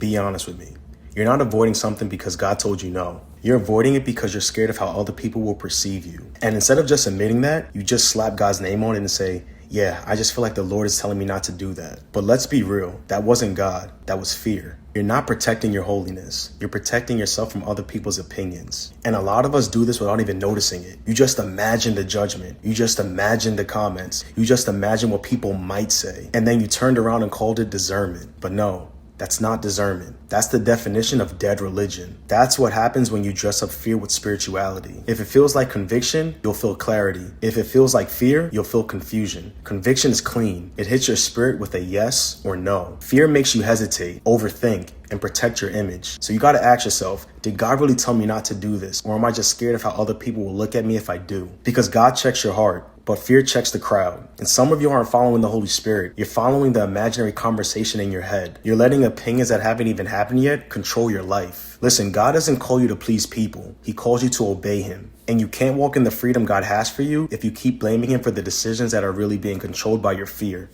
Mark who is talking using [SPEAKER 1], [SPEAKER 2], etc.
[SPEAKER 1] Be honest with me. You're not avoiding something because God told you no. You're avoiding it because you're scared of how other people will perceive you. And instead of just admitting that, you just slap God's name on it and say, yeah, I just feel like the Lord is telling me not to do that. But let's be real. That wasn't God. That was fear. You're not protecting your holiness. You're protecting yourself from other people's opinions. And a lot of us do this without even noticing it. You just imagine the judgment. You just imagine the comments. You just imagine what people might say. And then you turned around and called it discernment. But no. That's not discernment. That's the definition of dead religion. That's what happens when you dress up fear with spirituality. If it feels like conviction, you'll feel clarity. If it feels like fear, you'll feel confusion. Conviction is clean. It hits your spirit with a yes or no. Fear makes you hesitate, overthink, and protect your image. So you gotta ask yourself, did God really tell me not to do this? Or am I just scared of how other people will look at me if I do? Because God checks your heart, but fear checks the crowd. And some of you aren't following the Holy Spirit. You're following the imaginary conversation in your head. You're letting opinions that haven't even happened yet control your life. Listen, God doesn't call you to please people. He calls you to obey him. And you can't walk in the freedom God has for you if you keep blaming him for the decisions that are really being controlled by your fear.